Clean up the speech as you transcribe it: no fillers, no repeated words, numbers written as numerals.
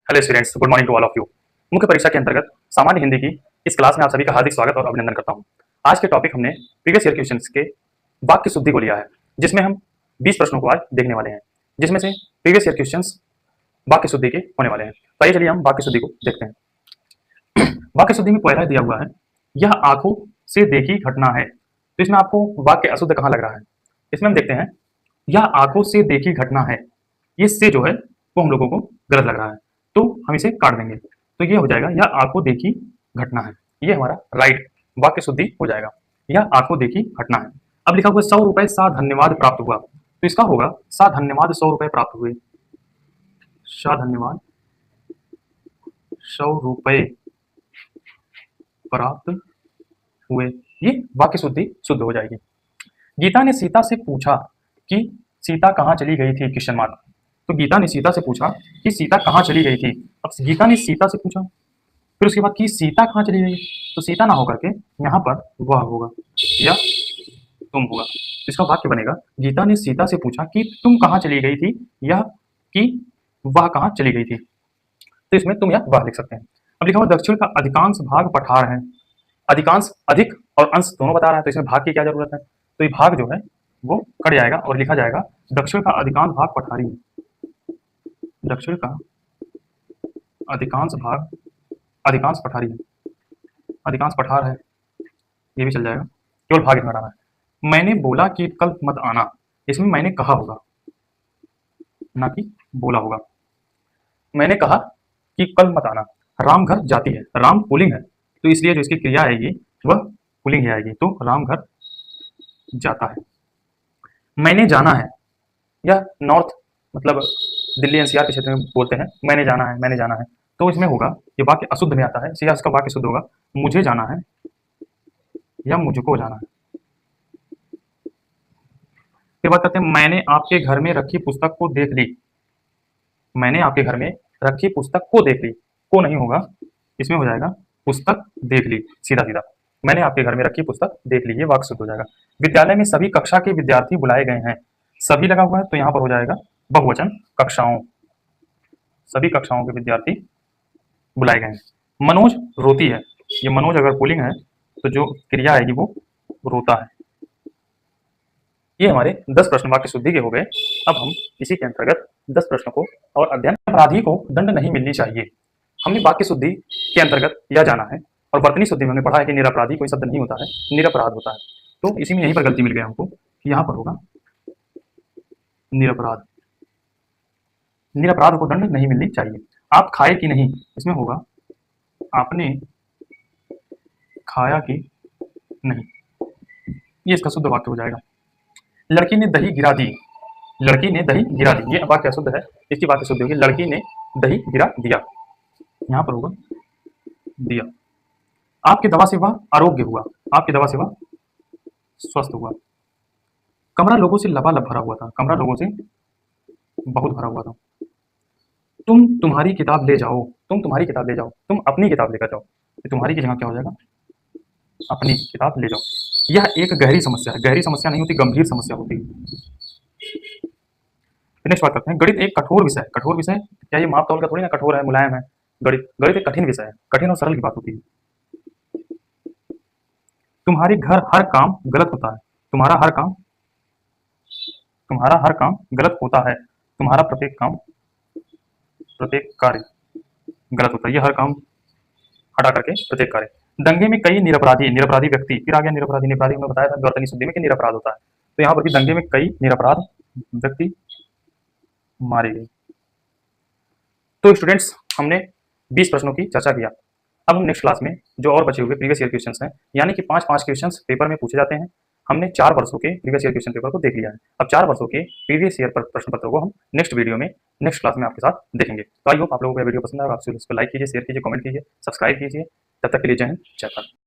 Hello students, good morning to all of you. मुख्य परीक्षा के अंतर्गत सामान्य हिंदी की इस क्लास में आप सभी का हार्दिक स्वागत और अभिनंदन करता हूं। आज के टॉपिक हमने प्रीवियस ईयर क्वेश्चंस के वाक्य शुद्धि को लिया है, जिसमें हम 20 प्रश्नों को आज देखने वाले हैं, जिसमें से प्रीवियस ईयर क्वेश्चंस वाक्य शुद्धि के होने वाले हैं। तो आइए चलिए हम वाक्य शुद्धि को देखते हैं। वाक्य शुद्धि में पहला दिया हुआ है, यह आंखों से देखी घटना है। तो इसमें आपको वाक्य अशुद्ध कहाँ लग रहा है? इसमें हम देखते हैं, यह आंखों से देखी घटना है। ये से जो है वो हम लोगों को गलत लग रहा है, तो हम इसे काट देंगे। तो ये हो जाएगा, यह आंखों देखी घटना है। ये हमारा राइट वाक्य शुद्धि हो जाएगा, यह आंखों देखी घटना है। अब लिखा हुआ 100 रुपए सा धन्यवाद प्राप्त हुआ, तो इसका होगा सा धन्यवाद 100 रुपए प्राप्त हुए। सा धन्यवाद 100 रुपए प्राप्त हुए। ये वाक्य शुद्धि शुद्ध हो जाएगी। गीता ने सीता से पूछा कि सीता कहाँ चली गई थी? Question mark. तो गीता ने सीता से पूछा कि सीता कहाँ चली गई थी। अब गीता ने सीता से पूछा, फिर उसके बाद कि सीता कहाँ चली गई, तो सीता ना होकर के यहाँ पर वह होगा या तुम होगा। इसका वाक्य बनेगा, गीता ने सीता से पूछा कि तुम कहाँ चली गई थी, या कि वह कहाँ चली गई थी। तो इसमें तुम या वह लिख सकते हैं। अब लिखा हुआ दक्षिण का अधिकांश भाग पठार है। अधिकांश, अधिक और अंश दोनों बता रहा है, तो इसमें भाग की क्या जरूरत है? तो ये भाग जो है वो कट जाएगा और लिखा जाएगा दक्षिण का अधिकांश भाग पठारी है। दक्षिण का अधिकांश भाग, अधिकांश पठारी है, अधिकांश पठार है, ये भी चल जाएगा, केवल भाग इतना डालना है। मैंने बोला कि कल मत आना, इसमें मैंने कहा होगा ना कि बोला होगा। मैंने कहा कि कल मत आना। राम घर जाती है, राम पुल्लिंग है, तो इसलिए जो इसकी क्रिया आएगी वह पुल्लिंग ही आएगी, तो राम घर जाता है। मैंने जाना है, या नॉर्थ मतलब दिल्ली एनसीआर के क्षेत्र में बोलते हैं मैंने जाना है, मैंने जाना है, तो इसमें होगा, ये वाक्य अशुद्ध में आता है, इसलिए इसका वाक्य शुद्ध होगा मुझे जाना है या मुझको जाना है। फिर बात करते हैं, मैंने आपके घर में रखी पुस्तक को देख ली। मैंने आपके घर में रखी पुस्तक को देख ली, को नहीं होगा, इसमें हो जाएगा पुस्तक देख ली, सीधा सीधा। मैंने आपके घर में रखी पुस्तक देख ली, ये वाक्य शुद्ध हो जाएगा। विद्यालय में सभी कक्षा के विद्यार्थी बुलाए गए हैं। सभी लगा हुआ है, तो यहाँ पर हो जाएगा बहुवचन कक्षाओं, सभी कक्षाओं के विद्यार्थी बुलाए गए हैं। मनोज रोती है, ये मनोज अगर पुल्लिंग है तो जो क्रिया आएगी वो रोता है। ये हमारे 10 प्रश्न वाक्य शुद्धि के हो गए। अब हम इसी के अंतर्गत 10 प्रश्नों को और अध्ययन। अपराधी को दंड नहीं मिलनी चाहिए, हमने वाक्य शुद्धि के अंतर्गत यह जाना है। और वर्तनी शुद्धि में हमने पढ़ा है कि निरपराधी कोई शब्द नहीं होता है, निरपराध होता है। तो इसी में यहीं पर गलती मिल गई हमको कि यहाँ पर होगा निरपराध, निरपराध को दंड नहीं मिलनी चाहिए। आप खाए कि नहीं, इसमें होगा आपने खाया कि नहीं, ये इसका शुद्ध वाक्य हो जाएगा। लड़की ने दही गिरा दी, लड़की ने दही गिरा दी, ये वाक्य अशुद्ध है, इसकी बात शुद्ध होगी लड़की ने दही गिरा दिया, यहाँ पर होगा दिया। आपकी दवा से वह आरोग्य हुआ, आपकी दवा से वह स्वस्थ हुआ। कमरा लोगों से लबालब भरा हुआ था, कमरा लोगों से बहुत भरा हुआ था। तुम तुम्हारी किताब ले जाओ, तुम तुम्हारी किताब ले जाओ, तुम अपनी किताब लेकर जाओ, तुम्हारी की जगह क्या हो जाएगा अपनी किताब ले जाओ। यह एक गहरी समस्या है, गहरी समस्या नहीं होती, गंभीर समस्या होती है। नेक्स्ट बात करते हैं, गणित एक कठोर विषय, कठोर विषय क्या ये माप तौल का थोड़ी ना कठोर है, मुलायम है। गणित एक कठिन विषय है, कठिन और सरल की बात होती है। तुम्हारे घर हर काम गलत होता है, तुम्हारा हर काम, तुम्हारा हर काम गलत होता है, तुम्हारा प्रत्येक काम, प्रत्येक कार्य गलत होता है, ये हर काम हटा करके प्रत्येक कार्य। दंगे में कई निरपराधी, निरपराधी व्यक्ति, फिर आ गया निरपराधी, निरपराधी हमने बताया था वर्तनी शुद्धि में कि निरपराध होता है, तो यहाँ पर भी दंगे में कई निरपराध व्यक्ति मारे गए। तो स्टूडेंट्स, हमने 20 प्रश्नों की चर्चा किया। अब हम नेक्स्ट क्लास में जो और बचे हुए प्रीवियस ईयर क्वेश्चंस हैं, यानी कि 5-5 क्वेश्चंस पेपर में पूछे जाते हैं, हमने 4 वर्षों के प्रीवियस ईयर क्वेश्चन पेपर को देख लिया है। अब 4 वर्षों के प्रीवियस ईयर प्रश्न पत्र को हम नेक्स्ट वीडियो में, नेक्स्ट क्लास में आपके साथ देखेंगे। तो आई होप आप लोगों को वीडियो पसंद आएगा, आप इसको लाइक कीजिए, शेयर कीजिए, कमेंट कीजिए, सब्सक्राइब कीजिए। तब तक के लिए जय हिंद, जय भारत।